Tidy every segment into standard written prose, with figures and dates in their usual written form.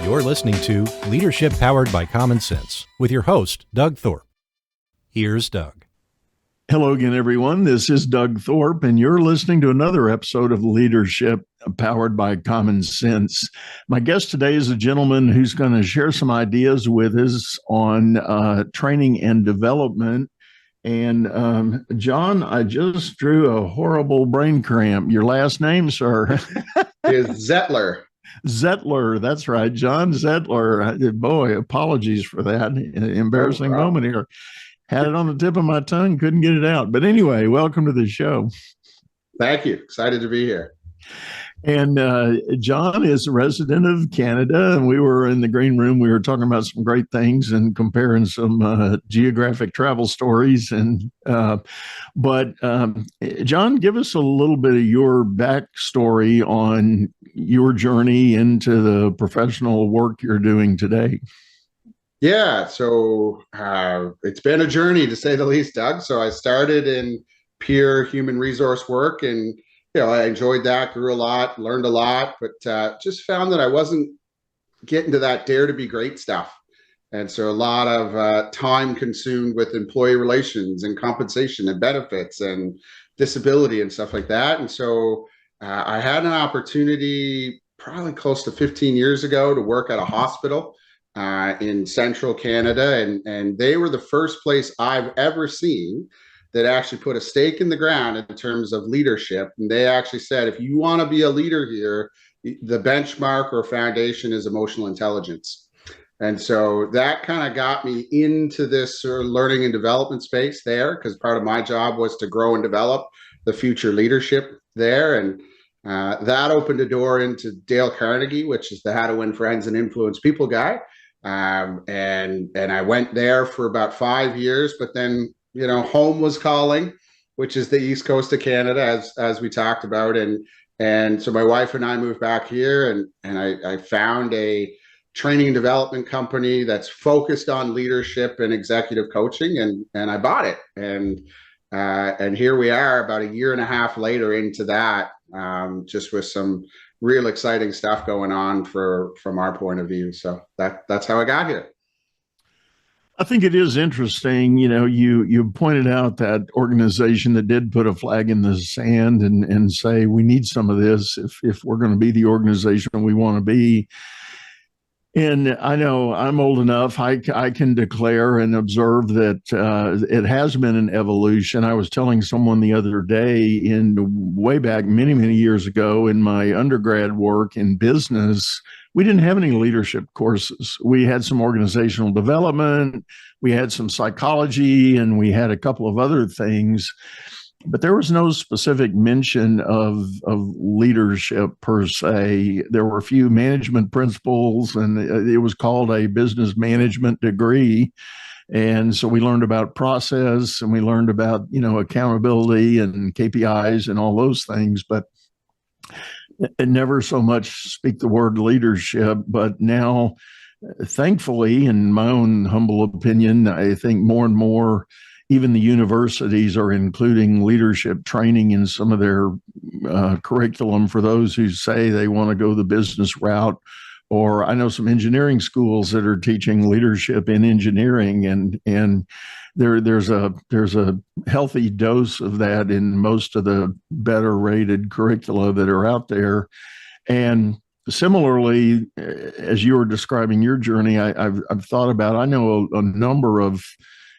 You're listening to Leadership Powered by Common Sense with your host, Doug Thorpe. Here's Doug. Hello again, everyone. This is Doug Thorpe, and you're listening to another episode of Leadership Powered by Common Sense. My guest today is a gentleman who's going to share some ideas with us on training and development. And John, I just drew a horrible brain cramp. Your last name, sir? Is Zettler. Zettler, that's right. John Zettler. Boy, apologies for that embarrassing moment here. Had it on the tip of my tongue, couldn't get it out. But anyway, welcome to the show. Thank you. Excited to be here. And John is a resident of Canada, and we were in the green room. We were talking about some great things and comparing some geographic travel stories. But John, give us a little bit of your backstory on your journey into the professional work you're doing today. Yeah, so it's been a journey, to say the least, Doug. So I started in pure human resource work, and I enjoyed that, grew a lot, learned a lot, but just found that I wasn't getting to that dare to be great stuff. And so a lot of time consumed with employee relations and compensation and benefits and disability and stuff like that. And so I had an opportunity probably close to 15 years ago to work at a hospital in central Canada. And they were the first place I've ever seen that actually put a stake in the ground in terms of leadership. And they actually said, if you want to be a leader here, the benchmark or foundation is emotional intelligence. And so that kind of got me into this sort of learning and development space there, because part of my job was to grow and develop the future leadership there. And that opened a door into Dale Carnegie, which is the How to Win Friends and Influence People guy. And I went there for about 5 years, but then home was calling, which is the East Coast of Canada, as we talked about. And so my wife and I moved back here, and I found a training and development company that's focused on leadership and executive coaching, and I bought it. And here we are about a year and a half later into that, just with some real exciting stuff going on from our point of view. So that's how I got here. I think it is interesting. You pointed out that organization that did put a flag in the sand and say, we need some of this if we're going to be the organization we want to be. And I know I'm old enough, I can declare and observe that it has been an evolution. I was telling someone the other day, way back many, many years ago in my undergrad work in business, we didn't have any leadership courses. We had some organizational development, we had some psychology, and we had a couple of other things. But there was no specific mention of leadership per se. There were a few management principles, and it was called a business management degree. And so we learned about process, and we learned about, accountability and KPIs and all those things, but it never so much speak the word leadership. But now, thankfully, in my own humble opinion, I think more and more, even the universities are including leadership training in some of their curriculum for those who say they want to go the business route. Or I know some engineering schools that are teaching leadership in engineering, and there's a healthy dose of that in most of the better rated curricula that are out there. And similarly, as you were describing your journey, I've thought about, I know a number of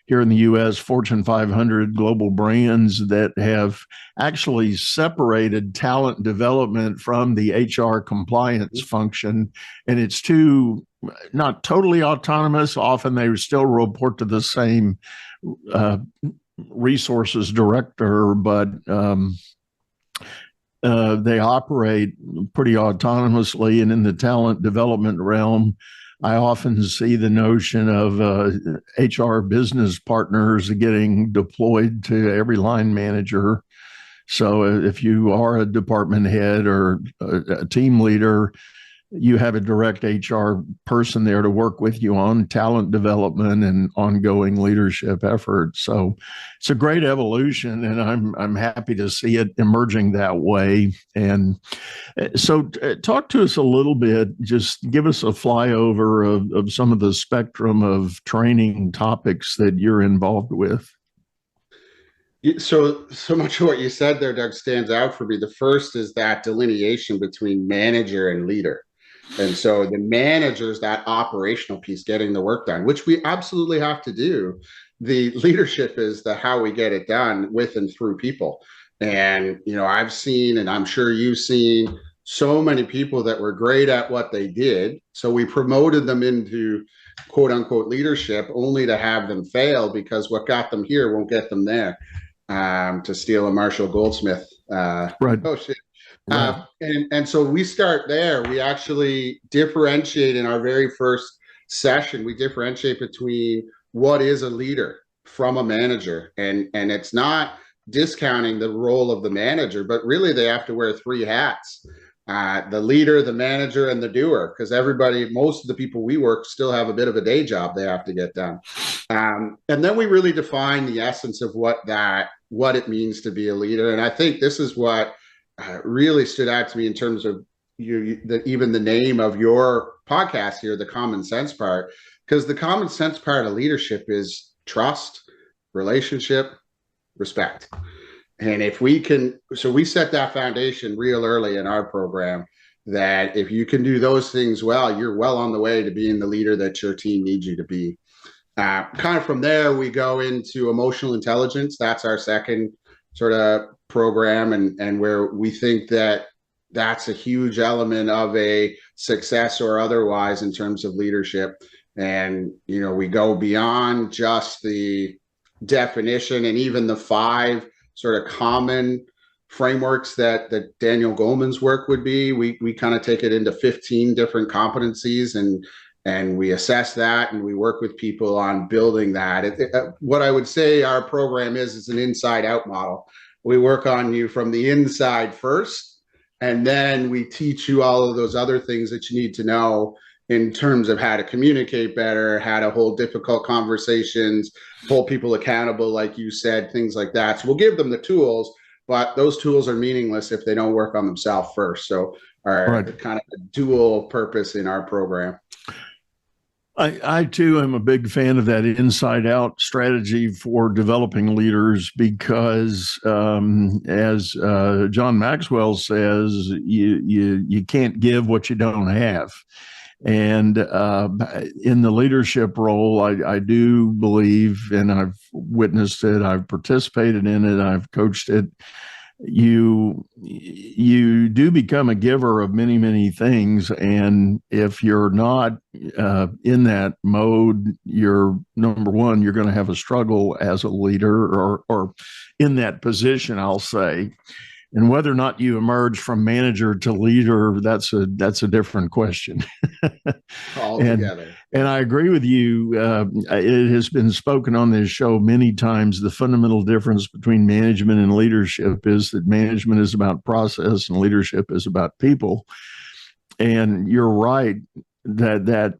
here in the U.S., Fortune 500 global brands that have actually separated talent development from the HR compliance function. And it's not totally autonomous. Often they still report to the same resources director, but they operate pretty autonomously. And in the talent development realm, I often see the notion of HR business partners getting deployed to every line manager. So if you are a department head or a team leader, you have a direct HR person there to work with you on talent development and ongoing leadership efforts. So it's a great evolution, and I'm happy to see it emerging that way. And so talk to us a little bit, just give us a flyover of some of the spectrum of training topics that you're involved with. So much of what you said there, Doug, stands out for me. The first is that delineation between manager and leader. And so the manager is that operational piece, getting the work done, which we absolutely have to do. The leadership is the how we get it done with and through people. And, I've seen, and I'm sure you've seen, so many people that were great at what they did. So we promoted them into quote unquote leadership only to have them fail because what got them here won't get them there. To steal a Marshall Goldsmith. Right. Oh, shit. And so we start there. We actually differentiate in our very first session. We differentiate between what is a leader from a manager. And it's not discounting the role of the manager, but really they have to wear three hats. The leader, the manager, and the doer, because most of the people we work still have a bit of a day job they have to get done. And then we really define the essence of what it means to be a leader. And I think this is what really stood out to me in terms of even the name of your podcast here, the common sense part, because the common sense part of leadership is trust, relationship, respect. And if we can, so we set that foundation real early in our program that if you can do those things well, you're well on the way to being the leader that your team needs you to be. Kind of from there, we go into emotional intelligence. That's our second sort of program, and where we think that that's a huge element of a success or otherwise in terms of leadership. And, we go beyond just the definition and even the 5 sort of common frameworks that Daniel Goleman's work would be. We kind of take it into 15 different competencies and we assess that and we work with people on building that. What I would say our program is an inside out model. We work on you from the inside first, and then we teach you all of those other things that you need to know in terms of how to communicate better, how to hold difficult conversations, hold people accountable, like you said, things like that. So we'll give them the tools, but those tools are meaningless if they don't work on themselves first. So our kind of a dual purpose in our program. I too am a big fan of that inside out strategy for developing leaders because, as John Maxwell says, you can't give what you don't have. And in the leadership role, I do believe, and I've witnessed it, I've participated in it, I've coached it. You do become a giver of many, many things. And if you're not in that mode, you're number one, you're going to have a struggle as a leader or in that position, I'll say. And whether or not you emerge from manager to leader, that's a different question. Altogether. And I agree with you. It has been spoken on this show many times. The fundamental difference between management and leadership is that management is about process and leadership is about people. And you're right that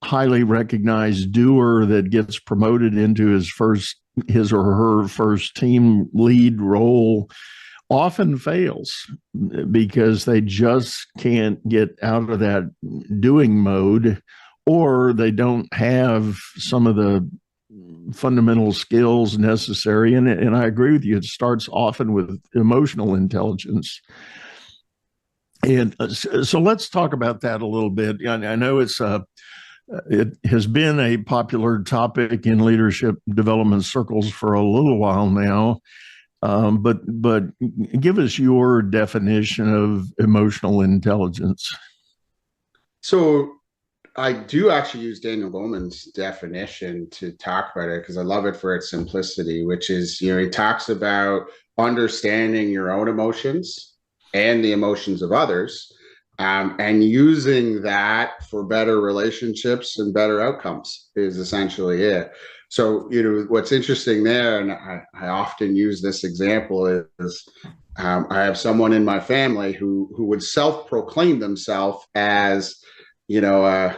highly recognized doer that gets promoted into his or her first team lead role often fails because they just can't get out of that doing mode, or they don't have some of the fundamental skills necessary. And I agree with you. It starts often with emotional intelligence. And so let's talk about that a little bit. I know it has been a popular topic in leadership development circles for a little while now. But give us your definition of emotional intelligence. So I do actually use Daniel Goleman's definition to talk about it because I love it for its simplicity, which is, he talks about understanding your own emotions and the emotions of others, and using that for better relationships and better outcomes is essentially it. So, what's interesting there, and I often use this example is I have someone in my family who would self-proclaim themselves as, a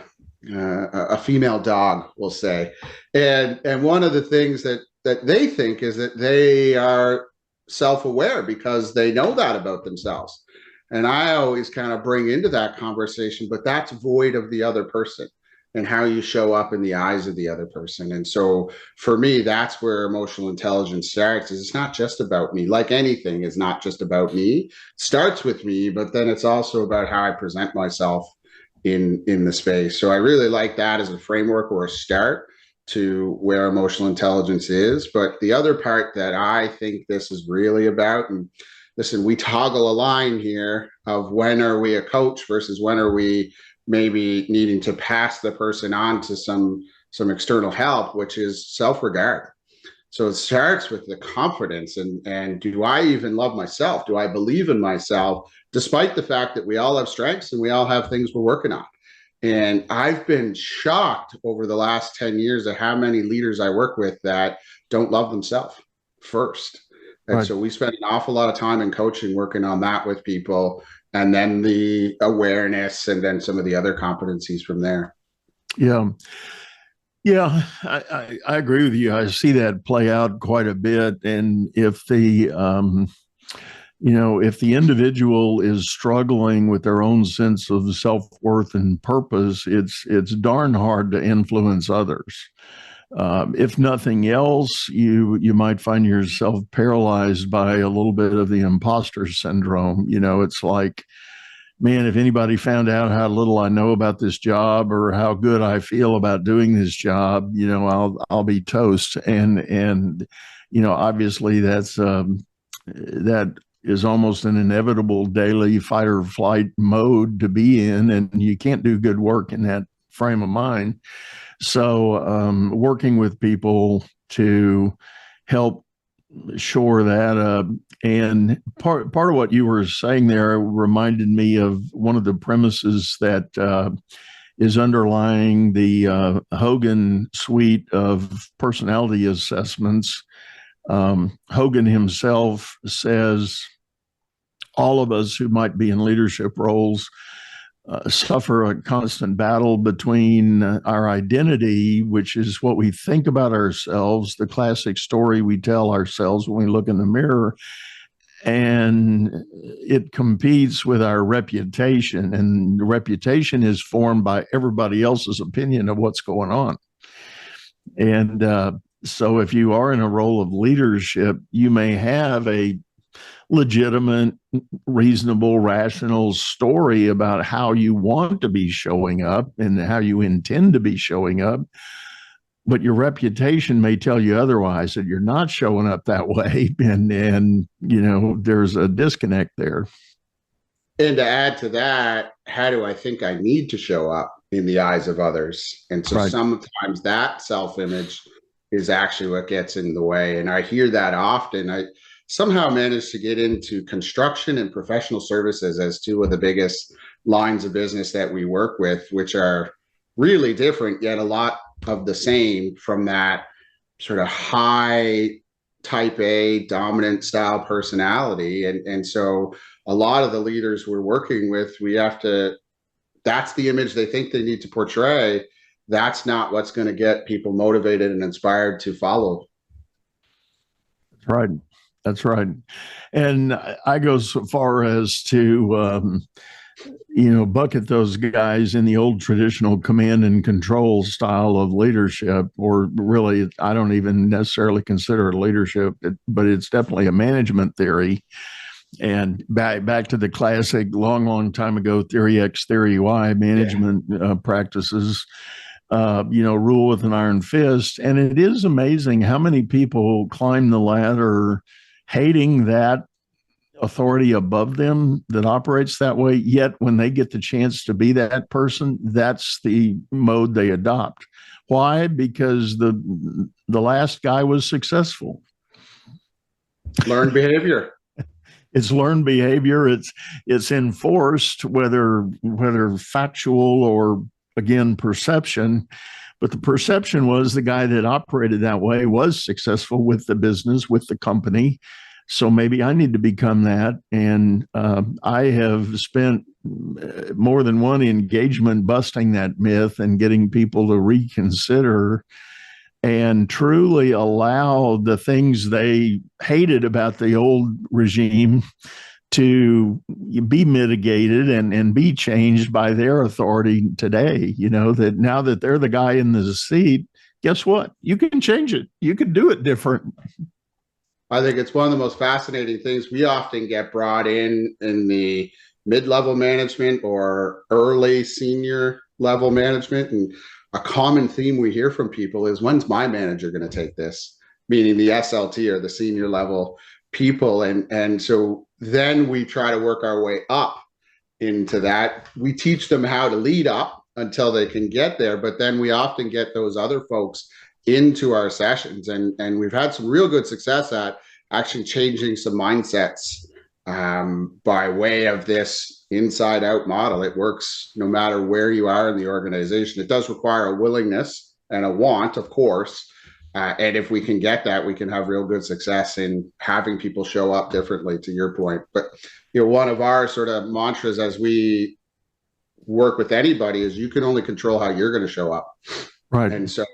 female dog, we'll say, and one of the things that they think is that they are self-aware because they know that about themselves. And I always kind of bring into that conversation, but that's void of the other person and how you show up in the eyes of the other person. And so for me, that's where emotional intelligence starts. Is it's not just about me. Like anything is not just about me. It starts with me, but then it's also about how I present myself in the space. So I really like that as a framework or a start to where emotional intelligence is. But the other part that I think this is really about, and listen, we toggle a line here of when are we a coach versus when are we maybe needing to pass the person on to some external help, which is self-regard. So it starts with the confidence and do I even love myself? Do I believe in myself, despite the fact that we all have strengths and we all have things we're working on? And I've been shocked over the last 10 years at how many leaders I work with that don't love themselves first. And right. So we spend an awful lot of time in coaching working on that with people, and then the awareness and then some of the other competencies from there. Yeah. Yeah, I agree with you. I see that play out quite a bit. And if the, if the individual is struggling with their own sense of self-worth and purpose, it's darn hard to influence others. If nothing else, you might find yourself paralyzed by a little bit of the imposter syndrome. It's like, man, if anybody found out how little I know about this job or how good I feel about doing this job, I'll be toast. And obviously that is almost an inevitable daily fight or flight mode to be in, and you can't do good work in that frame of mind. So working with people to help shore that up. And part of what you were saying there reminded me of one of the premises that is underlying the Hogan suite of personality assessments. Hogan himself says all of us who might be in leadership roles suffer a constant battle between our identity, which is what we think about ourselves, the classic story we tell ourselves when we look in the mirror, and it competes with our reputation. And the reputation is formed by everybody else's opinion of what's going on. And so if you are in a role of leadership, you may have a legitimate, reasonable, rational story about how you want to be showing up and how you intend to be showing up. But your reputation may tell you otherwise, that you're not showing up that way. And there's a disconnect there. And to add to that, how do I think I need to show up in the eyes of others? And so right. Sometimes that self-image is actually what gets in the way. And I hear that often. I somehow managed to get into construction and professional services as two of the biggest lines of business that we work with, which are really different, yet a lot of the same, from that sort of high type A dominant style personality. And so a lot of the leaders we're working with, that's the image they think they need to portray. That's not what's going to get people motivated and inspired to follow. That's right. That's right. And I go so far as to, bucket those guys in the old traditional command and control style of leadership, or really, I don't even necessarily consider it leadership, but it's definitely a management theory. And back to the classic long time ago, theory X, theory Y management practices. Rule with an iron fist. And it is amazing how many people climb the ladder hating that authority above them that operates that way. Yet when they get the chance to be that person, that's the mode they adopt. Why? Because the last guy was successful. Learned behavior. It's learned behavior. It's enforced, whether factual or, again, perception. But the perception was the guy that operated that way was successful with the business, with the company. So maybe I need to become that. And I have spent more than one engagement busting that myth and getting people to reconsider and truly allow the things they hated about the old regime to be mitigated and be changed by their authority today. That now that they're the guy in the seat, guess what? You can change it. You can do it different. I think it's one of the most fascinating things. We often get brought in the mid-level management or early senior level management. And a common theme we hear from people is, when's my manager going to take this? Meaning the SLT or the senior level people. And so then we try to work our way up into that. We teach them how to lead up until they can get there. But then we often get those other folks into our sessions. And we've had some real good success at actually changing some mindsets by way of this inside out model. It works no matter where you are in the organization. It does require a willingness and a want, of course. And if we can get that, we can have real good success in having people show up differently, to your point. But one of our sort of mantras as we work with anybody is, you can only control how you're going to show up. Right. And so,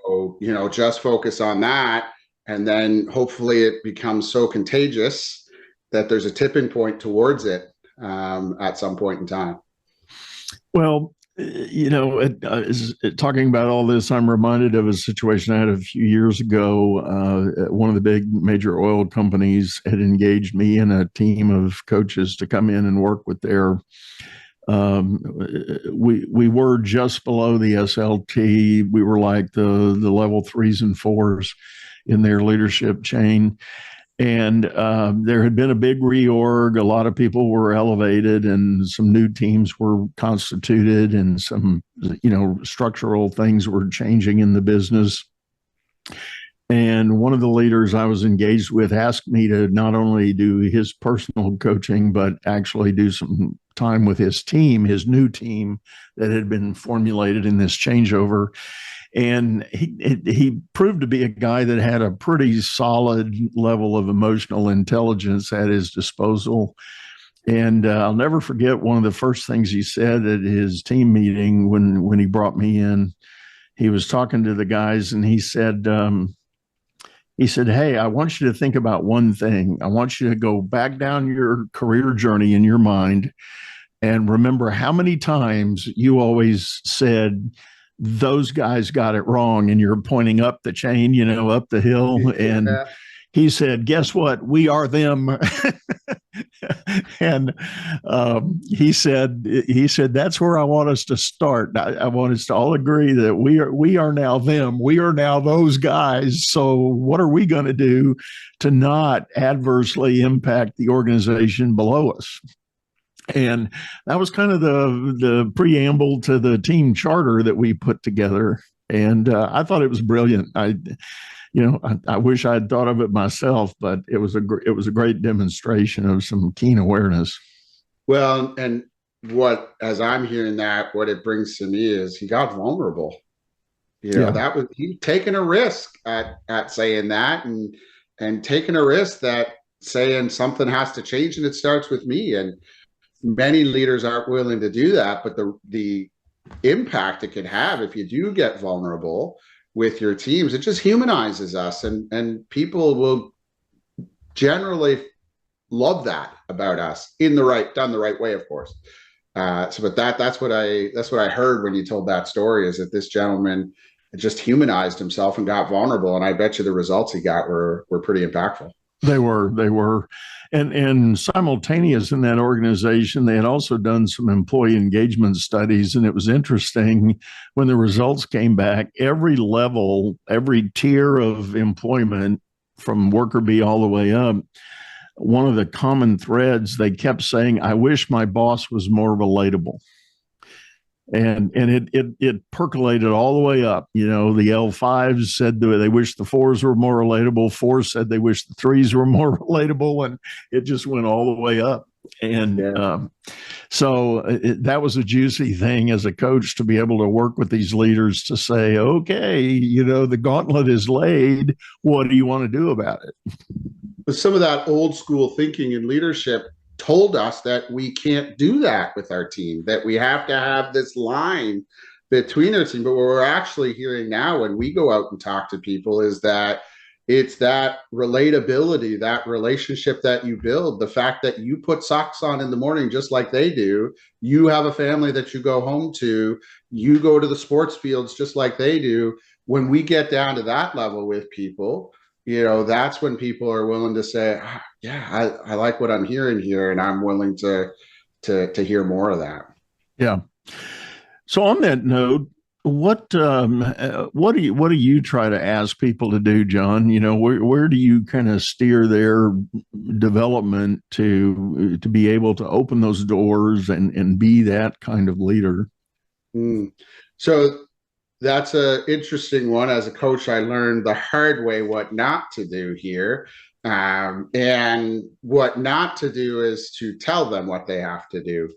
just focus on that. And then hopefully it becomes so contagious that there's a tipping point towards it at some point in time. Well, talking about all this, I'm reminded of a situation I had a few years ago. One of the big major oil companies had engaged me and a team of coaches to come in and work with their we were just below the SLT. We were like the level 3s and 4s in their leadership chain. And there had been a big reorg. A lot of people were elevated and some new teams were constituted, and some, structural things were changing in the business. And one of the leaders I was engaged with asked me to not only do his personal coaching, but actually do some time with his team, his new team that had been formulated in this changeover. And he proved to be a guy that had a pretty solid level of emotional intelligence at his disposal. And I'll never forget one of the first things he said at his team meeting when he brought me in. He was talking to the guys and he said, hey, I want you to think about one thing. I want you to go back down your career journey in your mind and remember how many times you always said, those guys got it wrong, and you're pointing up the chain, up the hill. And he said, guess what? We are them. And he said, that's where I want us to start. I want us to all agree that we are now them. We are now those guys. So what are we going to do to not adversely impact the organization below us? And that was kind of the preamble to the team charter that we put together. And I thought it was brilliant. I wish I had thought of it myself, but it was a great demonstration of some keen awareness. Well, and as I'm hearing that, what it brings to me is he got vulnerable. That was he taking a risk at saying that, and taking a risk that saying something has to change and it starts with me. And many leaders aren't willing to do that, but the impact it can have if you do get vulnerable with your teams, it just humanizes us, and people will generally love that about us done the right way, of course. But that's what I heard when you told that story, is that this gentleman just humanized himself and got vulnerable, and I bet you the results he got were pretty impactful. They were. And simultaneous in that organization, they had also done some employee engagement studies. And it was interesting when the results came back, every level, every tier of employment from worker bee all the way up, one of the common threads, they kept saying, I wish my boss was more relatable. And it percolated all the way up. The L5s said they wish the fours were more relatable. Fours said they wish the threes were more relatable, and it just went all the way up. And so that was a juicy thing as a coach to be able to work with these leaders to say, okay, the gauntlet is laid. What do you want to do about it? But some of that old school thinking in leadership told us that we can't do that with our team, that we have to have this line between our team. But what we're actually hearing now when we go out and talk to people is that it's that relatability, that relationship that you build, the fact that you put socks on in the morning just like they do. You have a family that you go home to. You go to the sports fields just like they do. When we get down to that level with people, that's when people are willing to say, I like what I'm hearing here, and I'm willing to hear more of that. Yeah. So on that note, what do you try to ask people to do, John? Where do you kind of steer their development to be able to open those doors and be that kind of leader? So that's an interesting one. As a coach, I learned the hard way what not to do here. And what not to do is to tell them what they have to do.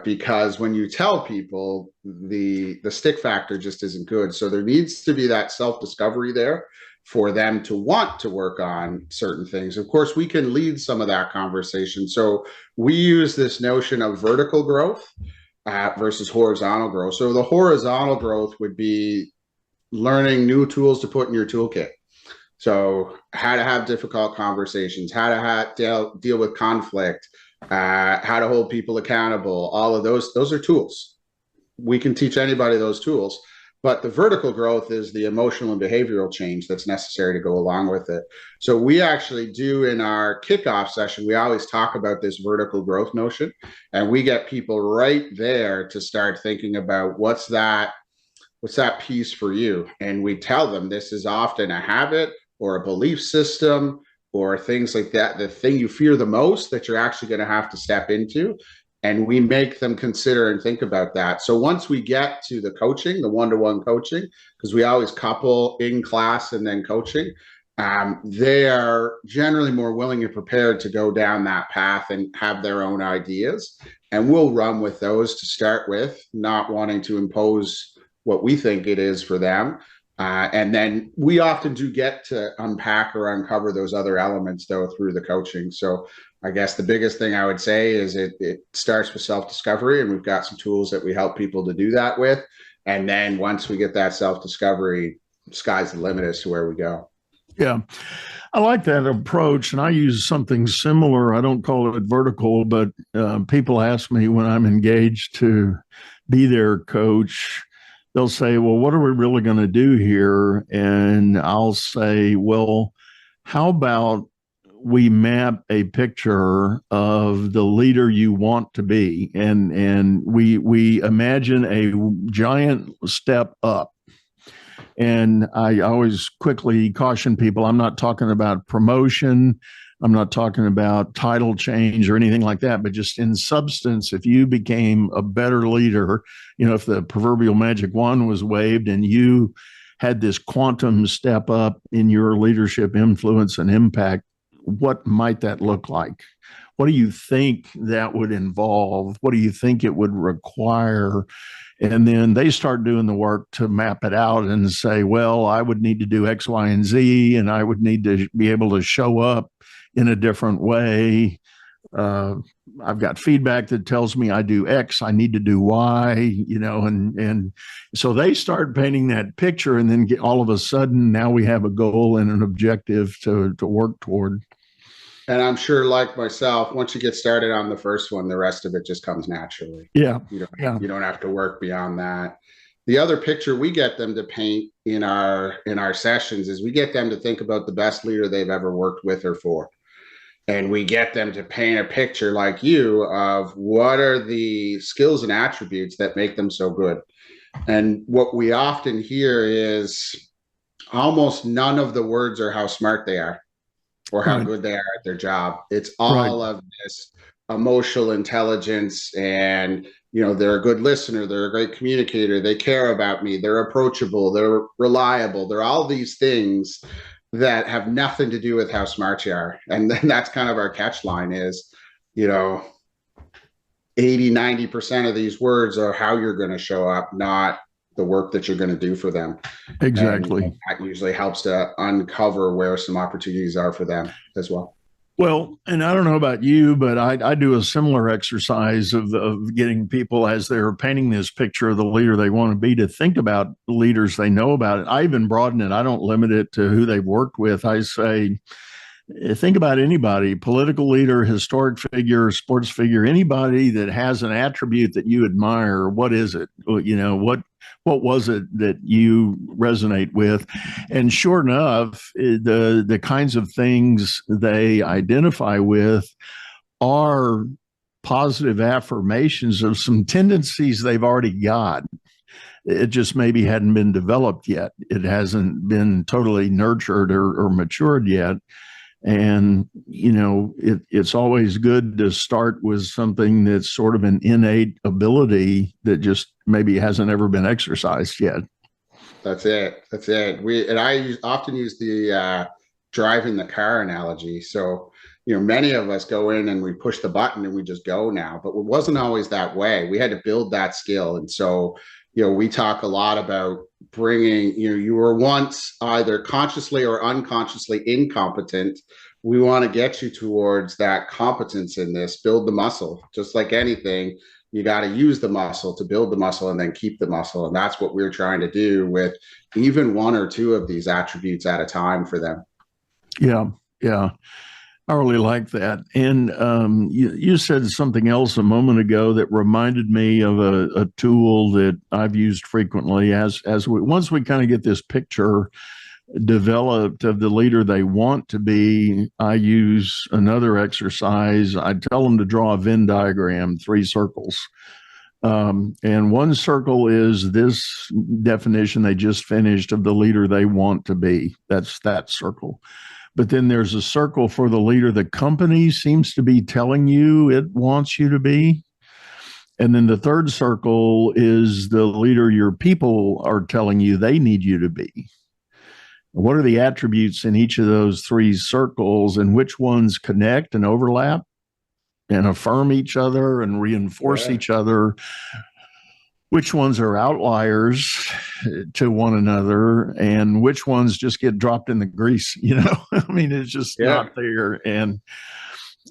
Because when you tell people, the stick factor just isn't good. So there needs to be that self-discovery there for them to want to work on certain things. Of course, we can lead some of that conversation. So we use this notion of vertical growth versus horizontal growth. So the horizontal growth would be learning new tools to put in your toolkit. So how to have difficult conversations, how to deal with conflict, how to hold people accountable. All of those are tools. We can teach anybody those tools. But the vertical growth is the emotional and behavioral change that's necessary to go along with it. So we actually do in our kickoff session, we always talk about this vertical growth notion, and we get people right there to start thinking about what's that piece for you. And we tell them this is often a habit or a belief system or things like that, the thing you fear the most that you're actually going to have to step into. And we make them consider and think about that. So once we get to the coaching, the one-to-one coaching, because we always couple in class and then coaching, they are generally more willing and prepared to go down that path and have their own ideas. And we'll run with those to start with, not wanting to impose what we think it is for them. And then we often do get to unpack or uncover those other elements, though, through the coaching. So I guess the biggest thing I would say is it starts with self-discovery, and we've got some tools that we help people to do that with. And then once we get that self-discovery, sky's the limit as to where we go. Yeah, I like that approach, and I use something similar. I don't call it vertical, but people ask me when I'm engaged to be their coach, they'll say, well, what are we really going to do here? And I'll say, well, how about we map a picture of the leader you want to be, and we imagine a giant step up. And I always quickly caution people, I'm not talking about promotion, I'm not talking about title change or anything like that, but just in substance, if you became a better leader, if the proverbial magic wand was waved and you had this quantum step up in your leadership influence and impact, what might that look like? What do you think that would involve? What do you think it would require? And then they start doing the work to map it out and say, well, I would need to do X, Y, and Z, and I would need to be able to show up in a different way. I've got feedback that tells me I do X, I need to do Y, and so they start painting that picture, and then all of a sudden now we have a goal and an objective to work toward. And I'm sure, like myself, once you get started on the first one, the rest of it just comes naturally. Yeah. You don't have to work beyond that. The other picture we get them to paint in our sessions is we get them to think about the best leader they've ever worked with or for. And we get them to paint a picture like you of what are the skills and attributes that make them so good. And what we often hear is almost none of the words are how smart they are or how good they are at their job. It's all of this. emotional intelligence, and they're a good listener, they're a great communicator, they care about me, they're approachable, they're reliable, they're all these things that have nothing to do with how smart you are. And then that's kind of our catch line is, 80-90% of these words are how you're going to show up, not the work that you're going to do for them. Exactly. And that usually helps to uncover where some opportunities are for them as well. Well, and I don't know about you, but I do a similar exercise of getting people, as they're painting this picture of the leader they want to be, to think about leaders they know about it. I even broaden it. I don't limit it to who they've worked with. I say, think about anybody, political leader, historic figure, sports figure, anybody that has an attribute that you admire. What is it? What was it that you resonate with? And sure enough, the kinds of things they identify with are positive affirmations of some tendencies they've already got. It just maybe hadn't been developed yet. It hasn't been totally nurtured or matured yet. And, it's always good to start with something that's sort of an innate ability that just maybe hasn't ever been exercised yet. That's it. I often use the driving the car analogy. So, many of us go in and we push the button and we just go now, but it wasn't always that way. We had to build that skill. And so, we talk a lot about bringing, you were once either consciously or unconsciously incompetent. We want to get you towards that competence in this, build the muscle. Just like anything, you got to use the muscle to build the muscle and then keep the muscle. And that's what we're trying to do with even one or two of these attributes at a time for them. Yeah. Yeah. I really like that. And you said something else a moment ago that reminded me of a tool that I've used frequently once we kind of get this picture developed of the leader they want to be. I use another exercise. I tell them to draw a Venn diagram, 3 circles. And one circle is this definition they just finished of the leader they want to be. That's that circle. But then there's a circle for the leader the company seems to be telling you it wants you to be. And then the third circle is the leader your people are telling you they need you to be. What are the attributes in each of those 3 circles, and which ones connect and overlap and affirm each other and reinforce each other? Which ones are outliers to one another, and which ones just get dropped in the grease? I mean, it's just not there. And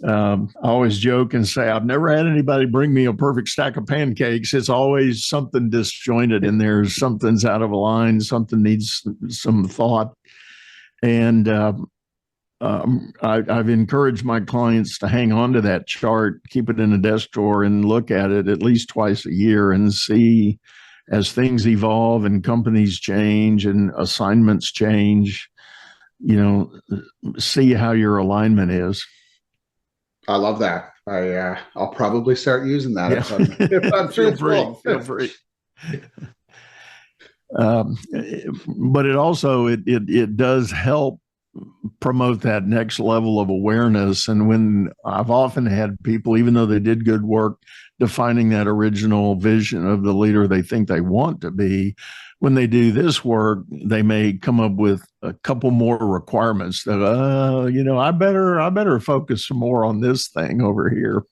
I always joke and say, I've never had anybody bring me a perfect stack of pancakes. It's always something disjointed in there. Something's out of a line. Something needs some thought. And I've encouraged my clients to hang on to that chart, keep it in a desk drawer, and look at it at least twice a year and see, as things evolve and companies change and assignments change, see how your alignment is. I love that. I'll probably start using that. Yeah. If I'm Feel free. But it also, it does help promote that next level of awareness. And when I've often had people, even though they did good work defining that original vision of the leader they think they want to be, when they do this work, they may come up with a couple more requirements that, I better focus some more on this thing over here.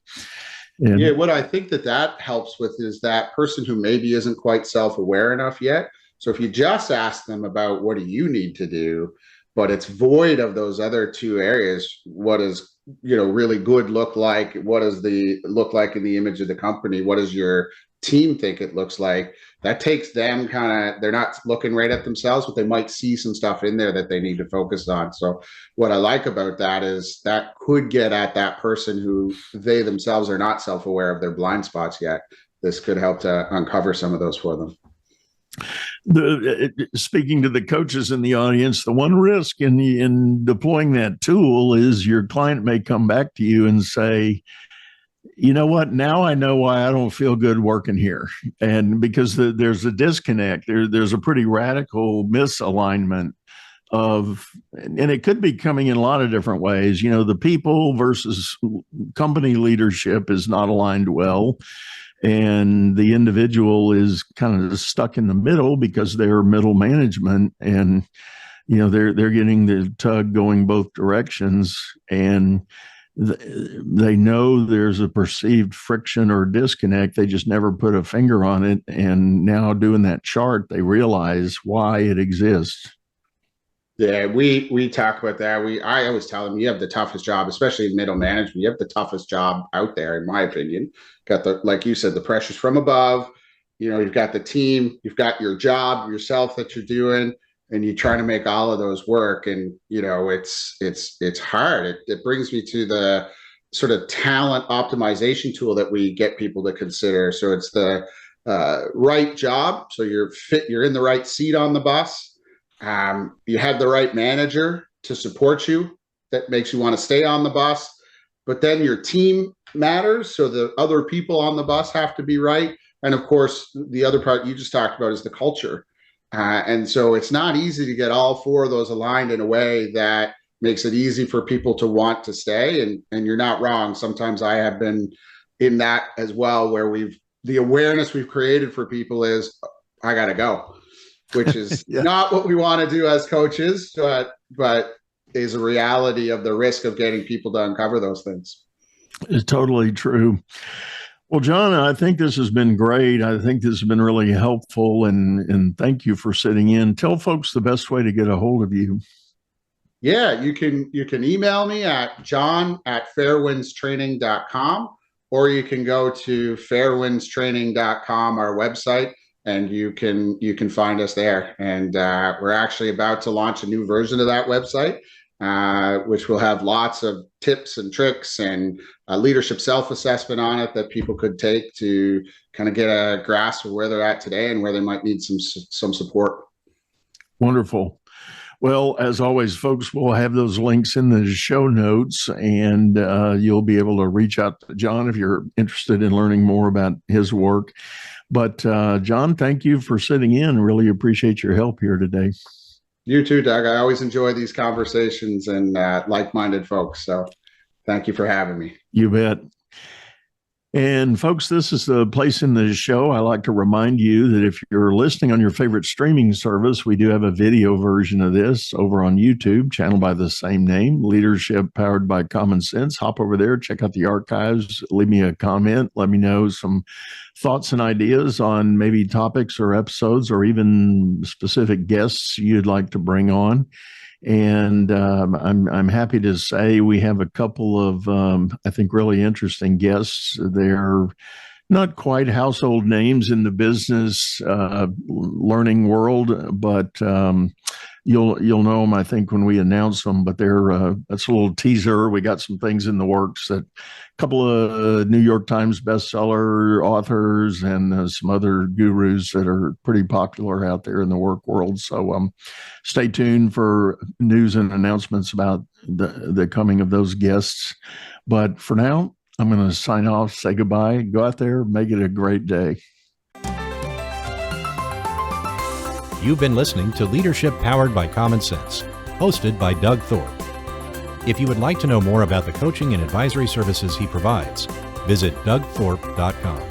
And what I think that helps with is that person who maybe isn't quite self-aware enough yet. So if you just ask them about what do you need to do, but it's void of those other 2 areas, what does really good look like? What does the look like in the image of the company? What does your team think it looks like? That takes them they're not looking right at themselves, but they might see some stuff in there that they need to focus on. So what I like about that is that could get at that person who they themselves are not self-aware of their blind spots yet. This could help to uncover some of those for them. Speaking to the coaches in the audience, the one risk in deploying that tool is your client may come back to you and say, you know what, now I know why I don't feel good working here. And because there's a disconnect, there's a pretty radical misalignment and it could be coming in a lot of different ways. The people versus company leadership is not aligned well. And the individual is kind of stuck in the middle because they're middle management, and they're getting the tug going both directions, and they know there's a perceived friction or disconnect. They just never put a finger on it, and now doing that chart, they realize why it exists. Yeah, we talk about that. I always tell them, you have the toughest job, especially in middle management. You have the toughest job out there, in my opinion. Got like you said, the pressures from above. You've got the team, you've got your job, yourself that you're doing, and you're trying to make all of those work. And it's hard. It brings me to the sort of talent optimization tool that we get people to consider. So it's the right job. So you're in the right seat on the bus. You have the right manager to support you that makes you want to stay on the bus, but then your team matters. So the other people on the bus have to be right. And of course, the other part you just talked about is the culture. And so it's not easy to get all four of those aligned in a way that makes it easy for people to want to stay. And you're not wrong. Sometimes I have been in that as well, where the awareness we've created for people is, I got to go. Which is yeah. Not what we want to do as coaches, but is a reality of the risk of getting people to uncover those things. It's totally true. Well, John, I think this has been great. I think this has been really helpful, and thank you for sitting in. Tell folks the best way to get a hold of you. Yeah, you can email me at john@fairwindstraining.com, or you can go to fairwindstraining.com, our website. And you can find us there. And we're actually about to launch a new version of that website, which will have lots of tips and tricks and leadership self-assessment on it that people could take to kind of get a grasp of where they're at today and where they might need some support. Wonderful. Well, as always, folks, we'll have those links in the show notes, and you'll be able to reach out to John if you're interested in learning more about his work. But John, thank you for sitting in. Really appreciate your help here today. You too, Doug. I always enjoy these conversations and like-minded folks. So thank you for having me. You bet. And folks, this is the place in the show. I like to remind you that if you're listening on your favorite streaming service, we do have a video version of this over on YouTube, channel by the same name, Leadership Powered by Common Sense. Hop over there, check out the archives, leave me a comment, let me know some thoughts and ideas on maybe topics or episodes or even specific guests you'd like to bring on. And I'm happy to say we have a couple of, I think, really interesting guests. They're not quite household names in the business learning world, but you'll know them, I think, when we announce them. But that's a little teaser. We got some things in the works, that a couple of New York Times bestseller authors and some other gurus that are pretty popular out there in the work world. So stay tuned for news and announcements about the coming of those guests. But for now, I'm going to sign off, say goodbye, go out there, make it a great day. You've been listening to Leadership Powered by Common Sense, hosted by Doug Thorpe. If you would like to know more about the coaching and advisory services he provides, visit dougthorpe.com.